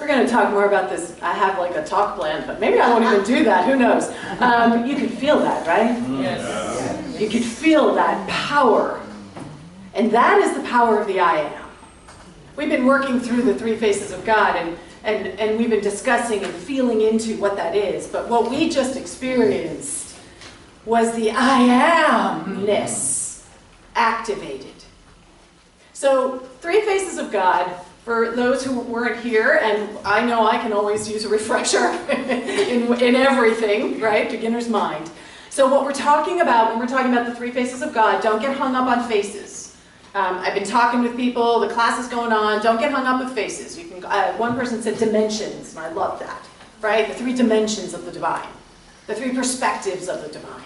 going to talk more about this. I have like a talk planned, but maybe I won't even do that. Who knows? You can feel that, right? Yes. You can feel that power. And that is the power of the I am. We've been working through the three faces of God, and we've been discussing and feeling into what that is. But what we just experienced was the I am-ness activated. So, three faces of God, for those who weren't here, and I know I can always use a refresher in everything, right? Beginner's mind. So what we're talking about, when we're talking about the three faces of God, don't get hung up on faces. I've been talking with people, the class is going on, don't get hung up with faces. You can. One person said dimensions, and I love that, right? The three dimensions of the divine. The three perspectives of the divine.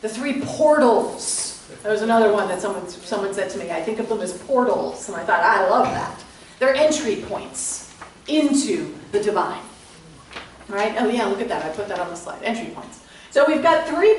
The three portals. There was another one that someone said to me, I think of them as portals, and I thought, I love that. They're entry points into the divine. Right? Oh yeah, look at that, I put that on the slide, entry points. So we've got three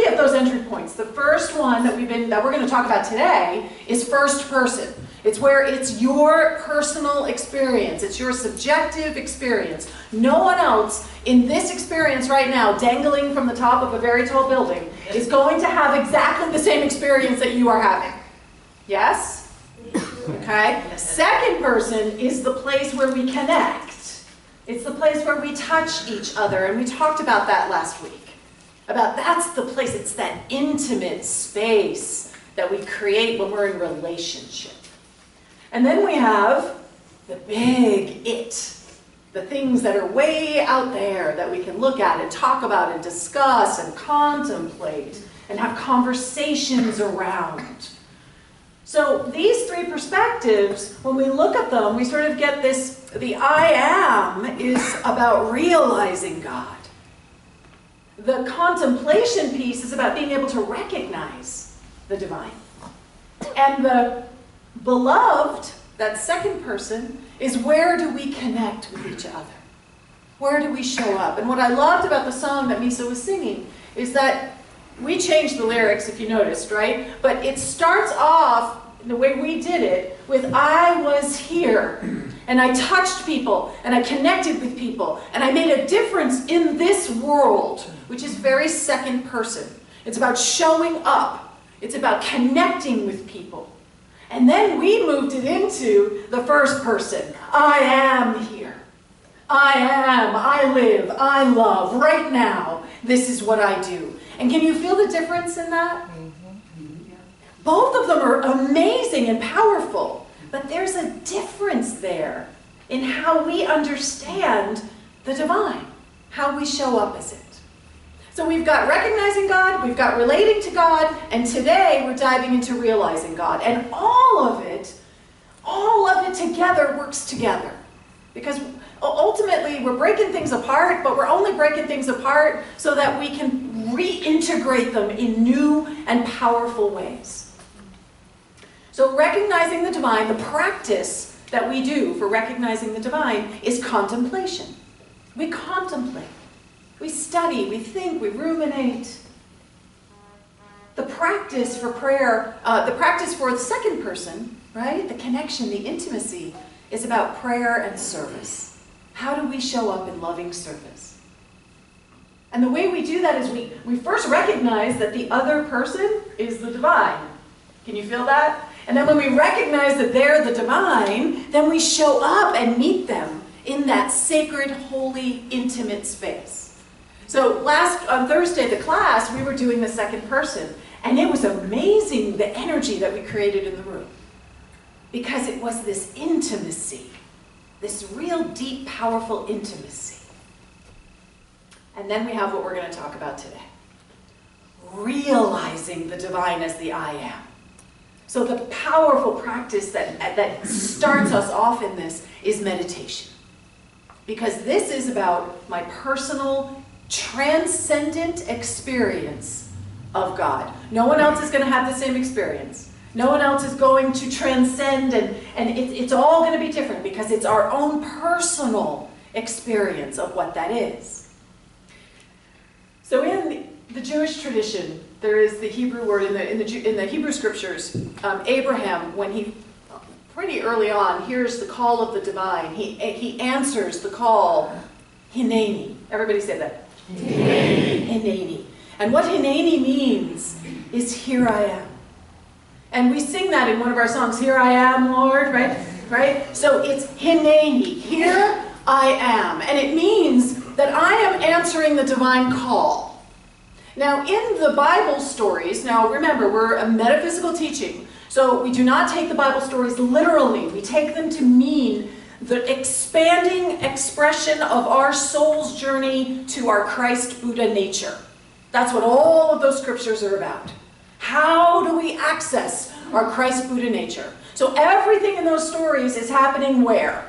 of those entry points. The first one that we're going to talk about today is first person. It's where it's your personal experience. It's your subjective experience. No one else in this experience right now, dangling from the top of a very tall building, is going to have exactly the same experience that you are having. Yes? Okay? Second person is the place where we connect. It's the place where we touch each other, and we talked about that last week. That's the place, it's that intimate space that we create when we're in relationship. And then we have the big it, the things that are way out there that we can look at and talk about and discuss and contemplate and have conversations around. So these three perspectives, when we look at them, we sort of get this, the I am is about realizing God. The contemplation piece is about being able to recognize the divine. And the beloved, that second person, is where do we connect with each other? Where do we show up? And what I loved about the song that Misa was singing is that we changed the lyrics, if you noticed, right? But it starts off, the way we did it, with I was here, and I touched people, and I connected with people, and I made a difference in this world, which is very second person. It's about showing up. It's about connecting with people. And then we moved it into the first person. I am here. I am, I live, I love, right now. This is what I do. And can you feel the difference in that? Both of them are amazing and powerful, but there's a difference there in how we understand the divine, how we show up as it. So we've got recognizing God, we've got relating to God, and today we're diving into realizing God. And all of it together works together. Because ultimately we're breaking things apart, but we're only breaking things apart so that we can reintegrate them in new and powerful ways. So recognizing the divine, the practice that we do for recognizing the divine is contemplation. We contemplate. We study, we think, we ruminate. The practice for prayer, the practice for the second person, right? The connection, the intimacy, is about prayer and service. How do we show up in loving service? And the way we do that is we first recognize that the other person is the divine. Can you feel that? And then when we recognize that they're the divine, then we show up and meet them in that sacred, holy, intimate space. So on Thursday, the class, we were doing the second person, and it was amazing the energy that we created in the room. Because it was this intimacy, this real deep, powerful intimacy. And then we have what we're going to talk about today. Realizing the divine as the I am. So the powerful practice that starts us off in this is meditation. Because this is about my personal, transcendent experience of God. No one else is going to have the same experience. No one else is going to transcend, and it's all going to be different because it's our own personal experience of what that is. So in the Jewish tradition, there is the Hebrew word in the Hebrew scriptures. Abraham, when he pretty early on, hears the call of the divine. He answers the call, Hineni. Everybody say that. Hineni. Hineni. And what Hineni means is, here I am. And we sing that in one of our songs, Here I Am, Lord, right? Right? So it's Hineni, here I am. And it means that I am answering the divine call. Now, in the Bible stories, now remember, we're a metaphysical teaching, so we do not take the Bible stories literally. We take them to mean the expanding expression of our soul's journey to our Christ Buddha nature. That's what all of those scriptures are about. How do we access our Christ Buddha nature? So everything in those stories is happening where?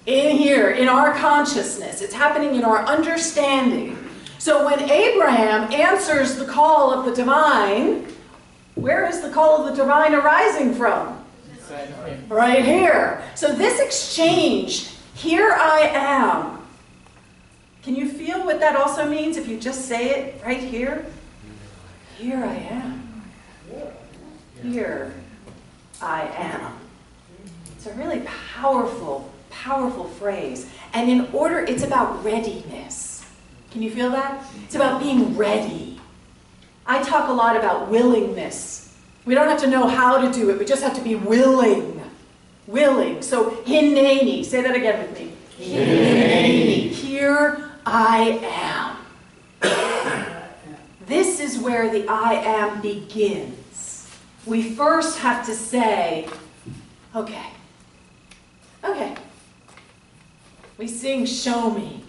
In here, in our consciousness. It's happening in our understanding. So when Abraham answers the call of the divine, where is the call of the divine arising from? Right here. So this exchange, here I am. Can you feel what that also means if you just say it right here? Here I am. Here I am. It's a really powerful, powerful phrase. And in order, it's about readiness. Can you feel that? It's about being ready. I talk a lot about willingness. We don't have to know how to do it. We just have to be willing. Willing. So, Hineni. Say that again with me. Hineni. Here I am. This is where the I am begins. We first have to say, okay. Okay. We sing, show me,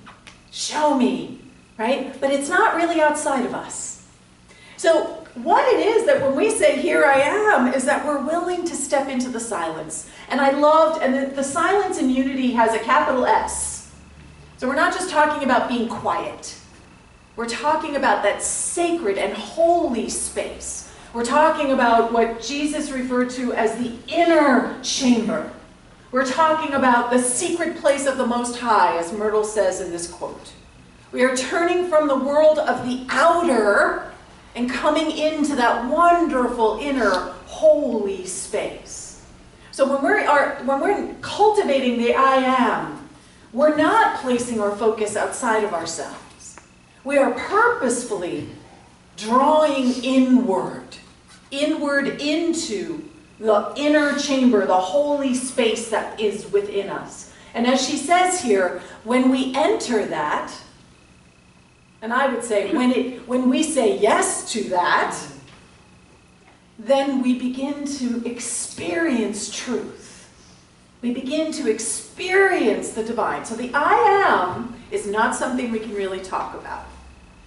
right? But it's not really outside of us. So what it is that when we say, here I am, is that we're willing to step into the silence. And I loved, and the silence in unity has a capital S. So we're not just talking about being quiet. We're talking about that sacred and holy space. We're talking about what Jesus referred to as the inner chamber. We're talking about the secret place of the Most High, as Myrtle says in this quote. We are turning from the world of the outer and coming into that wonderful inner holy space. So when we're cultivating the I am, we're not placing our focus outside of ourselves. We are purposefully drawing inward into the inner chamber, the holy space that is within us. And as she says here, when we enter that, and I would say when we say yes to that, then we begin to experience truth. We begin to experience the divine. So the I am is not something we can really talk about.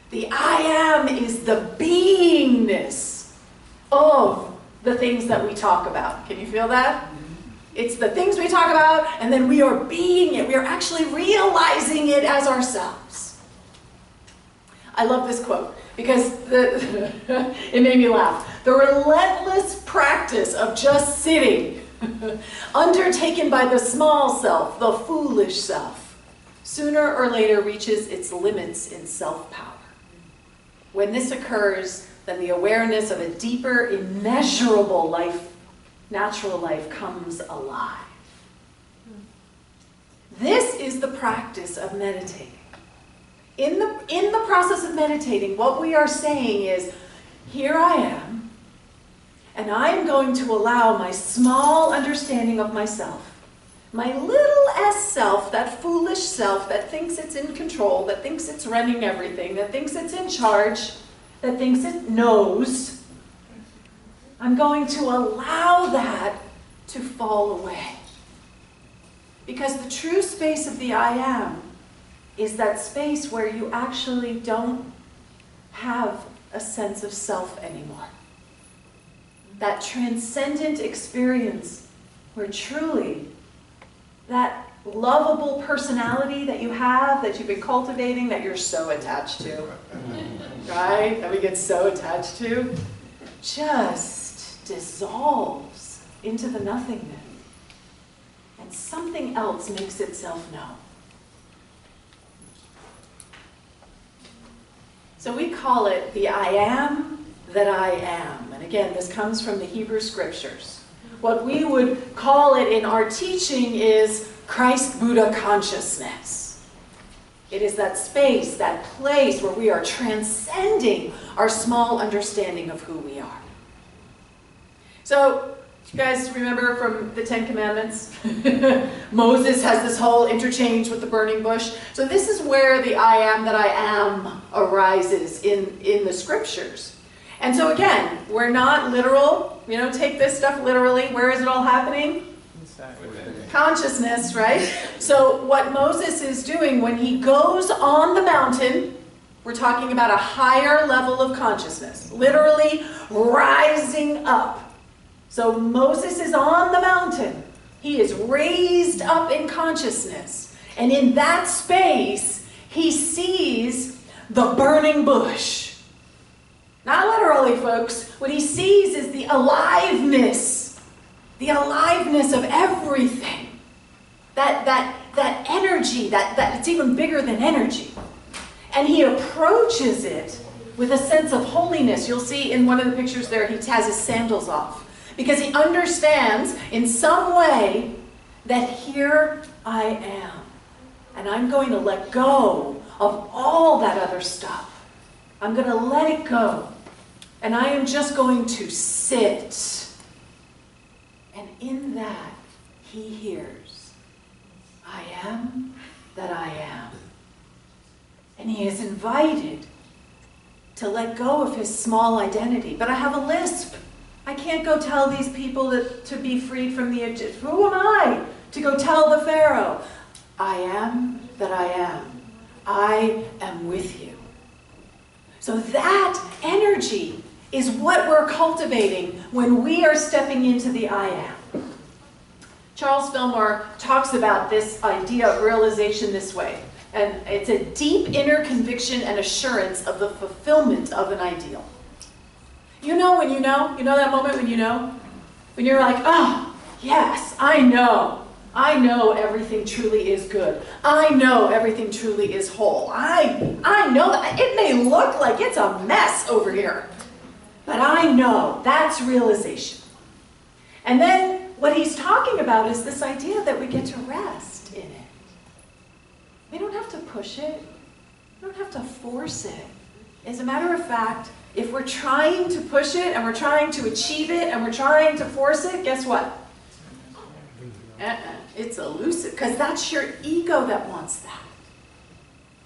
The I am is the beingness of the things that we talk about. Can you feel that? It's the things we talk about, and then we are being it. We are actually realizing it as ourselves. I love this quote because it made me laugh. The relentless practice of just sitting, undertaken by the small self, the foolish self, sooner or later reaches its limits in self-power. When this occurs, then the awareness of a deeper, immeasurable life, natural life, comes alive. This is the practice of meditating. In the process of meditating, what we are saying is, here I am, and I am going to allow my small understanding of myself, my little s self, that foolish self that thinks it's in control, that thinks it's running everything, that thinks it's in charge, that thinks it knows, I'm going to allow that to fall away. Because the true space of the I am is that space where you actually don't have a sense of self anymore. That transcendent experience where truly that lovable personality that you have, that you've been cultivating, that you're so attached to, right? That we get so attached to, just dissolves into the nothingness. And something else makes itself known. So we call it the I am that I am. And again, this comes from the Hebrew scriptures. what we would call it in our teaching is Christ-Buddha consciousness. It is that space, that place where we are transcending our small understanding of who we are. So, you guys remember from the Ten Commandments? Moses has this whole interchange with the burning bush. So this is where the I am that I am arises in the scriptures. And so again, we're not literal. We don't take this stuff literally. Where is it all happening? Consciousness, right? So what Moses is doing when he goes on the mountain, we're talking about a higher level of consciousness, literally rising up. So Moses is on the mountain. He is raised up in consciousness. And in that space, he sees the burning bush. Not literally, folks. What he sees is the aliveness of everything. That energy, that it's even bigger than energy. And he approaches it with a sense of holiness. You'll see in one of the pictures there, he has his sandals off. Because he understands in some way that here I am. And I'm going to let go of all that other stuff. I'm going to let it go. And I am just going to sit. And in that, he hears, I am that I am. And he is invited to let go of his small identity. But I have a lisp. I can't go tell these people to be freed from the Egypt. Who am I to go tell the Pharaoh? I am that I am. I am with you. So that energy is what we're cultivating when we are stepping into the I am. Charles Fillmore talks about this idea of realization this way. And it's a deep inner conviction and assurance of the fulfillment of an ideal. You know when you know? You know that moment when you know? When you're like, oh, yes, I know. I know everything truly is good. I know everything truly is whole. I know that. It may look like it's a mess over here. But I know. That's realization. And then what he's talking about is this idea that we get to rest in it. We don't have to push it. We don't have to force it. As a matter of fact, if we're trying to push it, and we're trying to achieve it, and we're trying to force it, guess what? It's elusive, because that's your ego that wants that.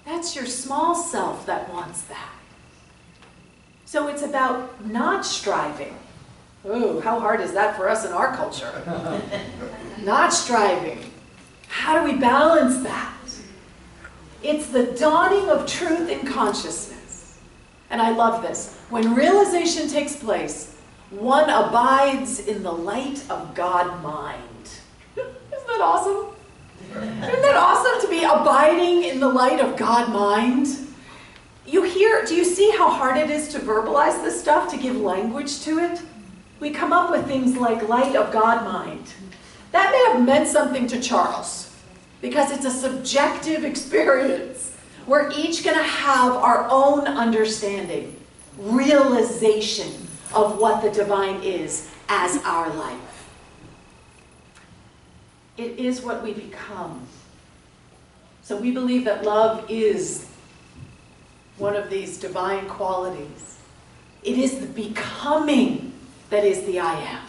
That's your small self that wants that. So it's about not striving. Oh, how hard is that for us in our culture? Not striving. How do we balance that? It's the dawning of truth in consciousness. And I love this. When realization takes place, one abides in the light of God mind. Isn't that awesome? Isn't that awesome to be abiding in the light of God mind? Do you see how hard it is to verbalize this stuff, to give language to it? We come up with things like light of God mind. That may have meant something to Charles, because it's a subjective experience. We're each going to have our own understanding, realization of what the divine is as our life. It is what we become. So we believe that love is one of these divine qualities. It is the becoming that is the I am.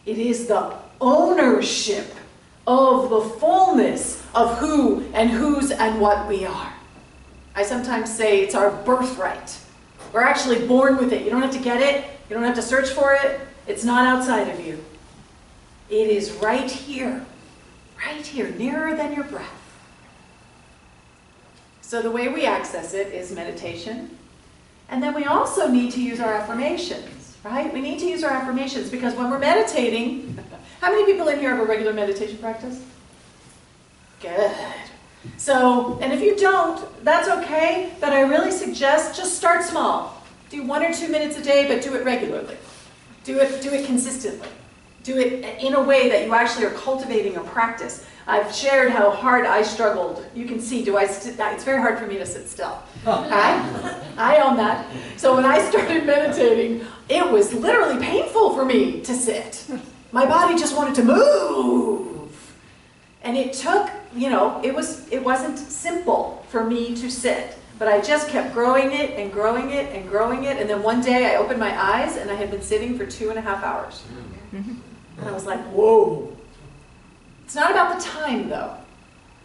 It is the ownership of the fullness of who and whose and what we are. I sometimes say it's our birthright. We're actually born with it. You don't have to get it. You don't have to search for it. It's not outside of you. It is right here, nearer than your breath. So the way we access it is meditation. And then we also need to use our affirmations, right? We need to use our affirmations because when we're meditating, how many people in here have a regular meditation practice? Good. So, and if you don't, that's okay, but I really suggest just start small. Do 1 or 2 minutes a day, but do it regularly. Do it consistently. Do it in a way that you actually are cultivating a practice. I've shared how hard I struggled. You can see, it's very hard for me to sit still. I own that. So when I started meditating, it was literally painful for me to sit. My body just wanted to move. And it took, it wasn't simple for me to sit. But I just kept growing it and growing it and growing it. And then one day I opened my eyes and I had been sitting for 2.5 hours. And I was like, whoa. It's not about the time though,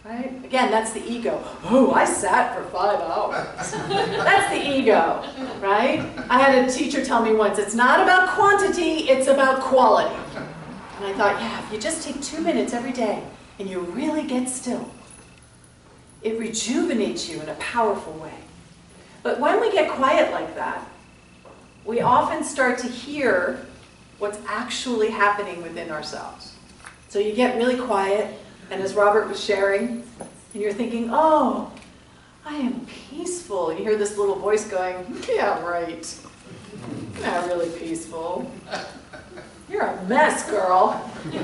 right? Again, that's the ego. Oh, I sat for 5 hours. That's the ego, right? I had a teacher tell me once, it's not about quantity, it's about quality. And I thought, yeah, if you just take 2 minutes every day and you really get still, it rejuvenates you in a powerful way. But when we get quiet like that, we often start to hear what's actually happening within ourselves. So you get really quiet, and as Robert was sharing, and you're thinking, oh, I am peaceful. And you hear this little voice going, yeah, right. Not really peaceful. You're a mess, girl. You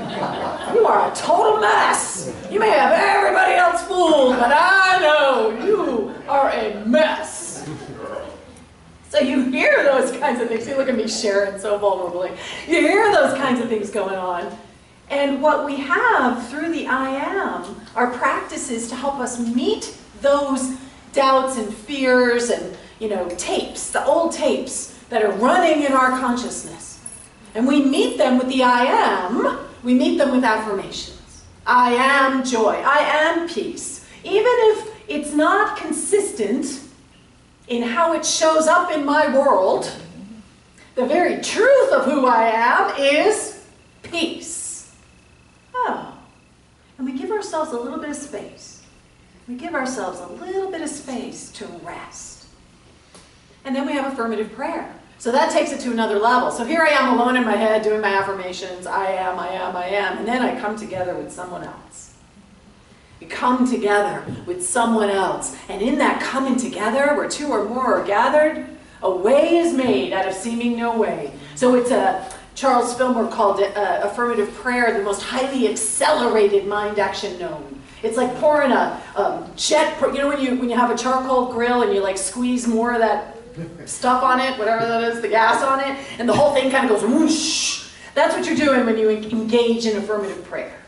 are a total mess. You may have everybody else fooled, but I know you are a mess. So you hear those kinds of things. You look at me sharing so vulnerably. You hear those kinds of things going on. And what we have through the I Am are practices to help us meet those doubts and fears and, tapes, the old tapes that are running in our consciousness. And we meet them with the I Am. We meet them with affirmations. I am joy. I am peace. Even if it's not consistent in how it shows up in my world, the very truth of who I am is peace. Oh. And we give ourselves a little bit of space. We give ourselves a little bit of space to rest. And then we have affirmative prayer. So that takes it to another level. So here I am alone in my head doing my affirmations. I am, I am, I am. And then I come together with someone else. We come together with someone else. And in that coming together, where two or more are gathered, a way is made out of seeming no way. So it's Charles Fillmore called it affirmative prayer, the most highly accelerated mind action known. It's like pouring a jet, when you have a charcoal grill and you like squeeze more of that stuff on it, whatever that is, the gas on it, and the whole thing kind of goes whoosh. That's what you're doing when you engage in affirmative prayer.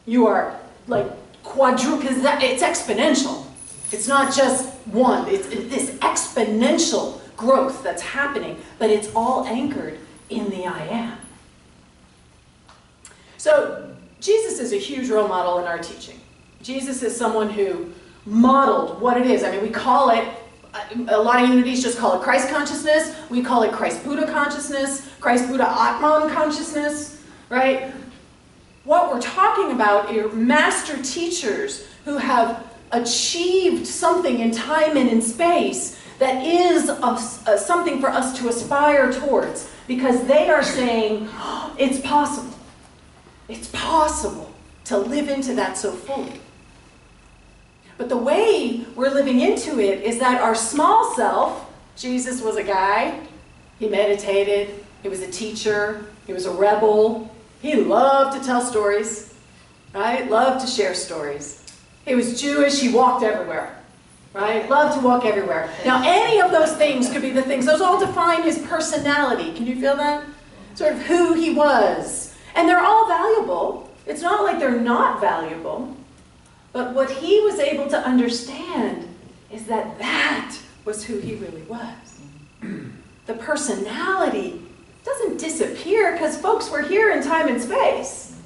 You are like because it's exponential. It's not just one. It's this exponential growth that's happening, but it's all anchored in the I Am. So Jesus is a huge role model in our teaching. Jesus is someone who modeled what it is. I mean, we call it, a lot of unities just call it Christ consciousness. We call it Christ Buddha consciousness, Christ Buddha Atman consciousness, right? What we're talking about are master teachers who have achieved something in time and in space that is something for us to aspire towards, because they are saying, oh, it's possible. It's possible to live into that so fully. But the way we're living into it is that our small self, Jesus was a guy, he meditated, he was a teacher, he was a rebel, he loved to tell stories, right? Loved to share stories. He was Jewish, he walked everywhere, right? Loved to walk everywhere. Now any of those things could be the things, those all define his personality. Can you feel that? Sort of who he was. And they're all valuable. It's not like they're not valuable. But what he was able to understand is that that was who he really was. The personality doesn't disappear because folks were here in time and space.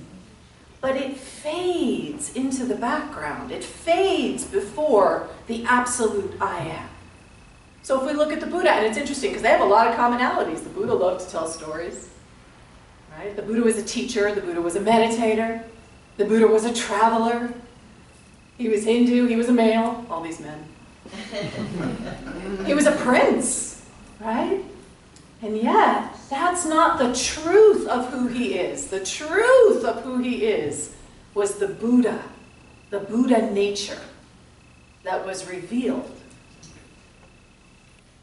But it fades into the background. It fades before the absolute I Am. So if we look at the Buddha, and it's interesting because they have a lot of commonalities. The Buddha loved to tell stories. Right? The Buddha was a teacher. The Buddha was a meditator. The Buddha was a traveler. He was Hindu, he was a male, all these men. He was a prince, right? And yet, that's not the truth of who he is. The truth of who he is was the Buddha nature that was revealed.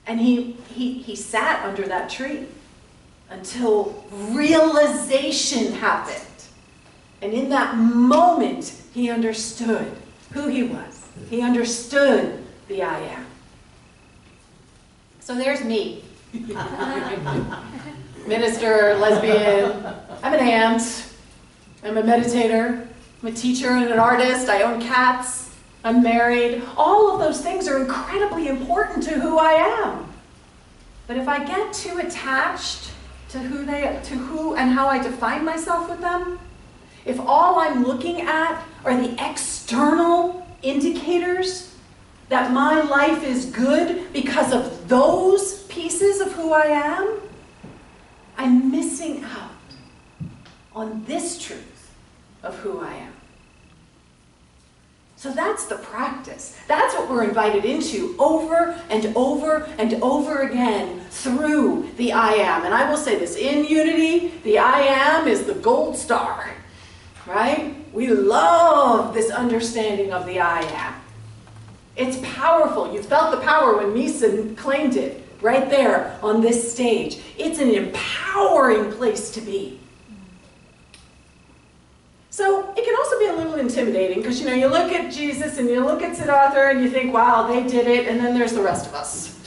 And he sat under that tree until realization happened. And in that moment, he understood who he was. He understood the I Am. So there's me. Minister, lesbian. I'm an aunt. I'm a meditator. I'm a teacher and an artist. I own cats. I'm married. All of those things are incredibly important to who I am. But if I get too attached to who and how I define myself with them, if all I'm looking at are the external indicators that my life is good because of those pieces of who I am, I'm missing out on this truth of who I am. So that's the practice. That's what we're invited into over and over and over again through the I am. And I will say this, in Unity, the I am is the gold star, right? We love this understanding of the I am. It's powerful. You felt the power when Misa claimed it right there on this stage. It's an empowering place to be. So it can also be a little intimidating because, you look at Jesus and you look at Siddhartha and you think, wow, they did it, and then there's the rest of us.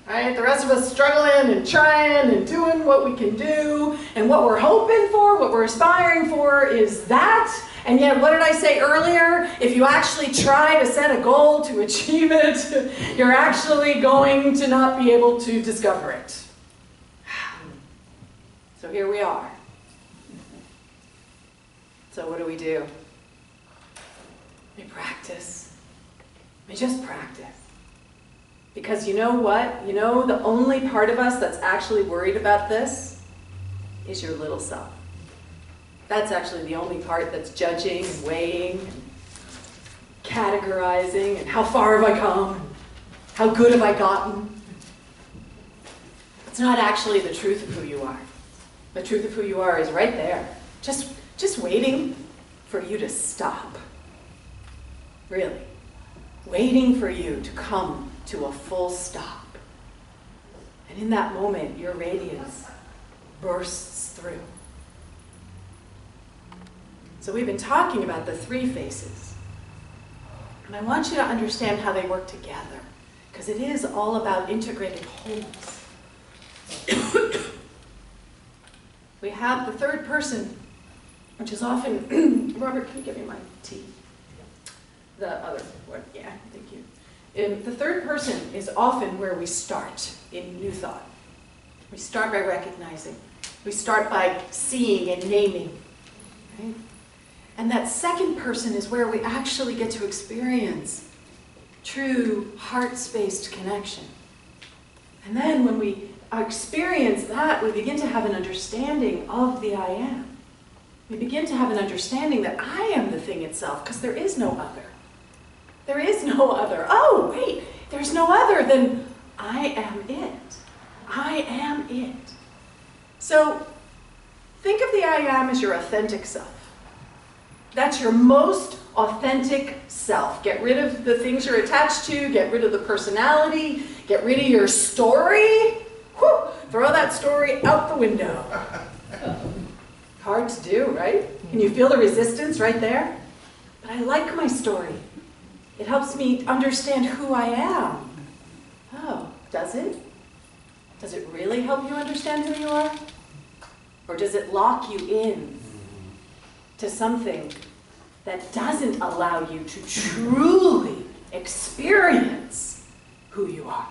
Right? The rest of us struggling and trying and doing what we can do, and what we're hoping for, what we're aspiring for is that. And yet, what did I say earlier? If you actually try to set a goal to achieve it, you're actually going to not be able to discover it. So here we are. So what do? We practice. We just practice. Because you know what? The only part of us that's actually worried about this is your little self. That's actually the only part that's judging and weighing and categorizing and how far have I come? And how good have I gotten? It's not actually the truth of who you are. The truth of who you are is right there. Just waiting for you to stop. Really. Waiting for you to come to a full stop. And in that moment, your radiance bursts through. So we've been talking about the three faces. And I want you to understand how they work together, because it is all about integrated wholeness. We have the third person, which is often, Robert, can you give me my tea? The other one, yeah, thank you. The third person is often where we start in New Thought. We start by recognizing. We start by seeing and naming. Right? And that second person is where we actually get to experience true heart-spaced connection. And then when we experience that, we begin to have an understanding of the I am. We begin to have an understanding that I am the thing itself, because there is no other. There is no other. Oh, wait, there's no other than I am it. I am it. So think of the I am as your authentic self. That's your most authentic self. Get rid of the things you're attached to, get rid of the personality, get rid of your story. Whew, throw that story out the window. Hard to do, right? Can you feel the resistance right there? But I like my story. It helps me understand who I am. Oh, does it? Does it really help you understand who you are? Or does it lock you in to something that doesn't allow you to truly experience who you are?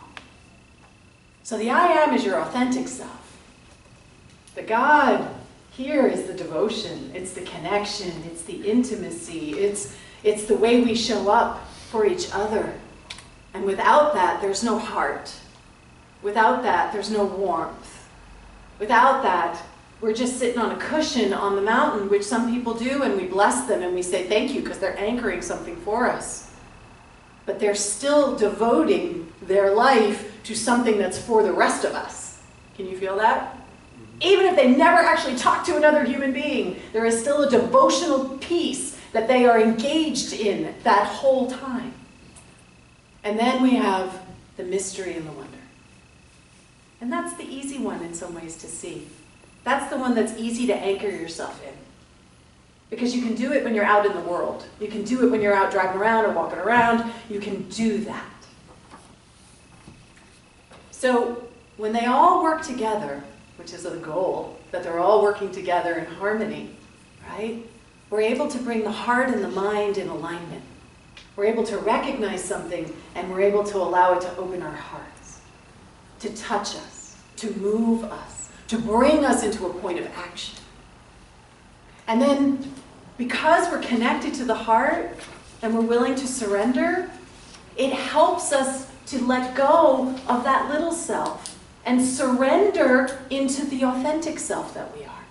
So the I am is your authentic self. The God here is the devotion, it's the connection, it's the intimacy, it's the way we show up for each other. And without that, there's no heart. Without that, there's no warmth. Without that, we're just sitting on a cushion on the mountain, which some people do, and we bless them and we say thank you because they're anchoring something for us. But they're still devoting their life to something that's for the rest of us. Can you feel that? Even if they never actually talk to another human being, there is still a devotional piece that they are engaged in that whole time. And then we have the mystery and the wonder. And that's the easy one in some ways to see. That's the one that's easy to anchor yourself in. Because you can do it when you're out in the world. You can do it when you're out driving around or walking around. You can do that. So when they all work together, which is the goal, that they're all working together in harmony, right? We're able to bring the heart and the mind in alignment. We're able to recognize something, and we're able to allow it to open our hearts, to touch us, to move us, to bring us into a point of action. And then, because we're connected to the heart and we're willing to surrender, it helps us to let go of that little self and surrender into the authentic self that we are.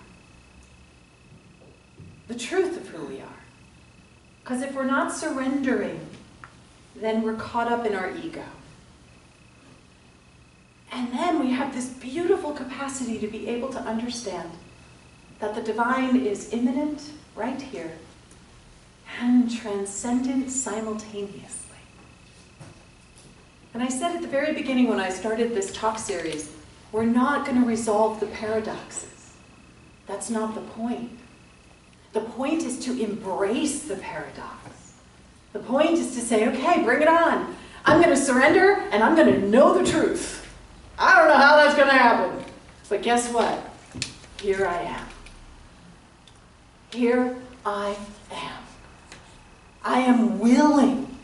The truth of who we are. Because if we're not surrendering, then we're caught up in our ego. And then we have this beautiful capacity to be able to understand that the divine is immanent right here and transcendent simultaneously. And I said at the very beginning when I started this talk series, we're not going to resolve the paradoxes. That's not the point. The point is to embrace the paradox. The point is to say, okay, bring it on. I'm going to surrender and I'm going to know the truth. I don't know how that's going to happen. But guess what? Here I am. Here I am. I am willing.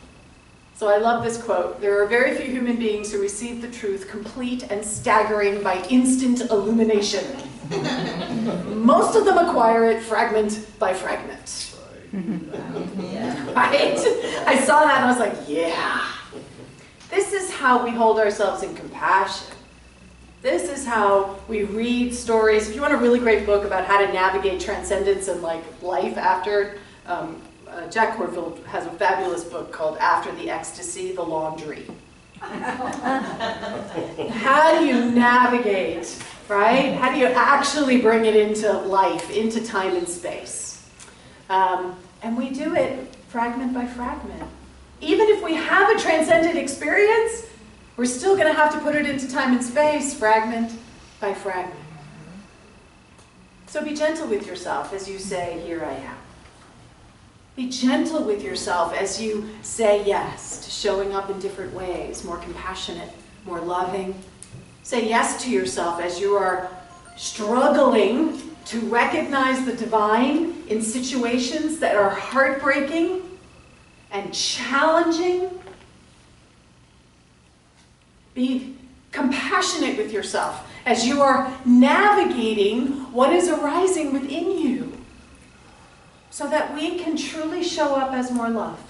So I love this quote. There are very few human beings who receive the truth complete and staggering by instant illumination. Most of them acquire it fragment by fragment. Right? I saw that and I was like, yeah. This is how we hold ourselves in compassion. This is how we read stories. If you want a really great book about how to navigate transcendence and like life after, Jack Corfield has a fabulous book called After the Ecstasy, The Laundry. How do you navigate, right? How do you actually bring it into life, into time and space? And we do it fragment by fragment. Even if we have a transcendent experience, we're still going to have to put it into time and space, fragment by fragment. So be gentle with yourself as you say, here I am. Be gentle with yourself as you say yes to showing up in different ways, more compassionate, more loving. Say yes to yourself as you are struggling to recognize the divine in situations that are heartbreaking and challenging. Be compassionate with yourself as you are navigating what is arising within you so that we can truly show up as more love.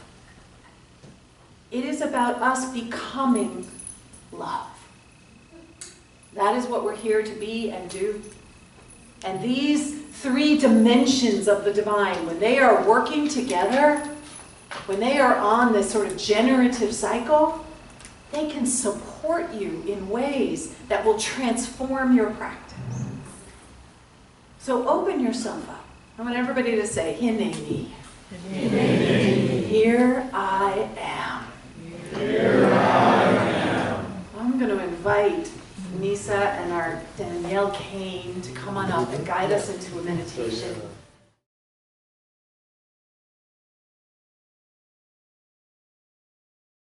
It is about us becoming love. That is what we're here to be and do. And these three dimensions of the divine, when they are working together, when they are on this sort of generative cycle, they can support you in ways that will transform your practice. So open yourself up. I want everybody to say, Hineni. Here I am. Here I am. I'm going to invite Nisa and our Danielle Kane to come on up and guide us into a meditation.